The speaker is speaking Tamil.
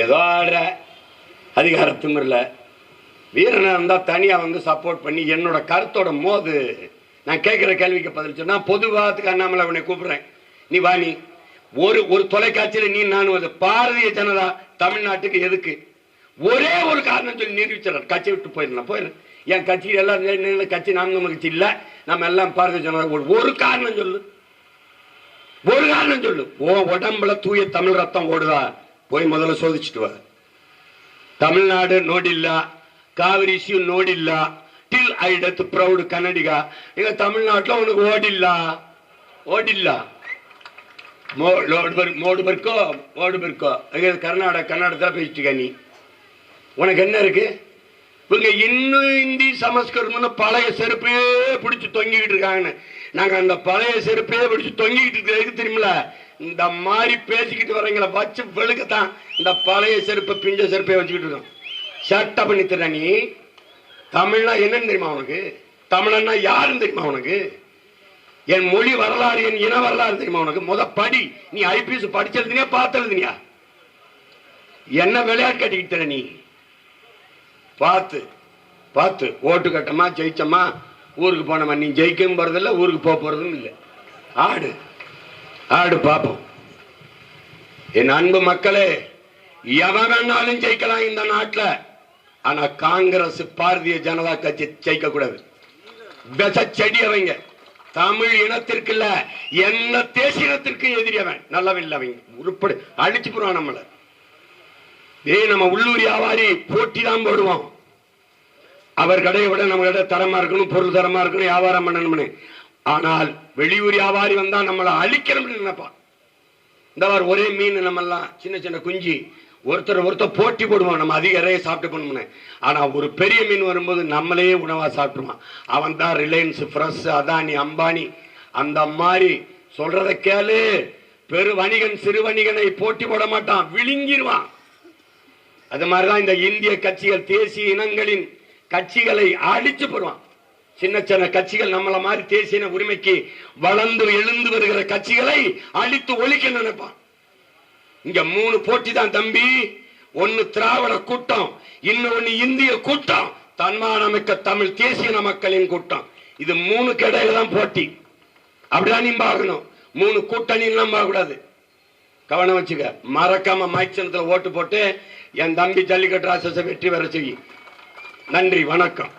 ஏதோ ஆடுற அதிகாரத்துமில்ல வீரனை இருந்தால் தனியாக வந்து சப்போர்ட் பண்ணி என்னோட கருத்தோட மோது நான் கேட்குற கேள்விக்கு பதில் சொன்னா பொதுவாகத்துக்கு அண்ணாமலை அவனை கூப்பிடுறேன். நீ வா, நீ ஒரு தொலைக்காட்சியில் நீ நான் வந்து பாரதிய ஜனதா தமிழ்நாட்டுக்கு எதுக்கு ஒரே ஒரு காரணம் சொல்லி நிரூபிச்சிடறார். கட்சி விட்டு போயிடலாம். என் கட்சி எல்லாம் கட்சி நாம் கட்சி இல்லை, நம்ம எல்லாம் பாரதிய ஜனதா. ஒரு காரணம் சொல்லு, ஒரு காரணம் சொல்லு. உடம்புல தூய தமிழ் ரத்தம் ஓடுதா? போய் முதல்ல சோதிச்சுட்டு வா. தமிழ்நாடு நோடில்லா, காவிரி இஷ்யூ நோடில்லா, டில் ஐ டெத் ப்ரௌட் கன்னடிகா. எங்க தமிழ்நாட்டில் உனக்கு ஓடில்லா மோடு பெருக்கோ கர்நாடகத்தில் பேசிட்டு நீ உனக்கு என்ன இருக்கு? இவங்க இன்னும் இந்தி சமஸ்கிருதம்னு பழைய செருப்பையே பிடிச்சி தொங்கிக்கிட்டு இருக்காங்கன்னு. நாங்கள் அந்த பழைய செருப்பையே பிடிச்சி தொங்கிக்கிட்டு இருக்கிறதுக்கு தெரியுமில்ல, இந்த மாதிரி பேசிக்கிட்டு வரீங்களா வச்சு வெளுக்கத்தான் இந்த பழைய செருப்பை பிஞ்ச செருப்பையே வச்சுக்கிட்டு இருக்கோம். ஷட்டை பண்ணி தர. நீ தமிழ்னா என்னன்னு தெரியுமா உனக்கு? தமிழன்னா யாருன்னு தெரியுமா உனக்கு? என் மொழி வரலாறு, என் இன வரலாறு தெரியுமா உனக்கு? படி. நீ ஐபிஎஸ் படிச்செழுதினியா பார்த்தெழுதினியா? என்ன விளையாட்டு கட்டிக்கிட்டு தர? நீ பார்த்து ஓட்டு கட்டமா ஜெயிச்சமா ஊருக்கு போனமா. நீ ஜெயிக்கவும் போறதில்லை, ஊருக்கு போறதும் இல்லை. ஆடு பார்ப்போம். என் அன்பு மக்களே, எவன் வேணாலும் ஜெயிக்கலாம் இந்த நாட்டில். ஆனா காங்கிரஸ் பாரதிய ஜனதா கட்சி ஜெயிக்க கூடாது. செடி அவங்க தமிழ் இனத்திற்கு இல்ல, என்ன தேசியத்திற்கு எதிரியவன் நல்லவில்லை. அவங்க உருப்படி அடிச்சு போடுவான் நம்மள. நம்ம உள்ளூர் வியாபாரி போட்டி தான் போடுவோம். அவர் கடையை விட நம்ம கடை தரமா இருக்கணும், பொருள் தரமா இருக்கணும், வியாபாரம் பண்ணணும்னு. ஆனால் வெளியூர் வியாபாரி வந்தா நம்மளை அழிக்கணும்னு நினைப்பான். இந்த மாதிரி ஒரே மீன் நம்ம எல்லாம் சின்ன சின்ன குஞ்சு ஒருத்தர் போட்டி போடுவான், நம்ம அதிக இறைய சாப்பிட்டு பண்ணணும்னு. ஆனா ஒரு பெரிய மீன் வரும்போது நம்மளே உணவா சாப்பிட்டுருவான். அவன் தான் ரிலையன்ஸ், ஃப்ரெஷ், அதானி, அம்பானி. அந்த மாதிரி சொல்றத கேளு. பெரு வணிகன் சிறு வணிகனை போட்டி போட மாட்டான், விழுங்கிடுவான். அது மாதிரிதான் இந்த இந்திய கட்சிகள் தேசிய இனங்களின் கட்சிகளை அடிச்சு போடுவான். சின்ன சின்ன கட்சிகள் நம்மள மாதிரி தேசிய உரிமைக்கு வளர்ந்து எழுந்து வருகிற கட்சிகளை அழித்து ஒழிக்க நினைப்பான். இங்க 3 போட்டி தான் தம்பி. ஒன்னு திராவிட கூட்டம், இன்னொன்னு இந்திய கூட்டம், தன்மானமிக்க தமிழ் தேசிய மக்களின் கூட்டம். இது 3 இடையில தான் போட்டி. அப்படிதான் நீ பார்க்கணும். 3 கூட்டணி எல்லாம் பார்க்கக்கூடாது. கவனம் வச்சுக்க. மறக்காம மைச்சனத்துல ஓட்டு போட்டு என் தம்பி ஜல்லிக்கட்டு ராசஸை வெற்றி பெற செய்யும். நன்றி, வணக்கம்.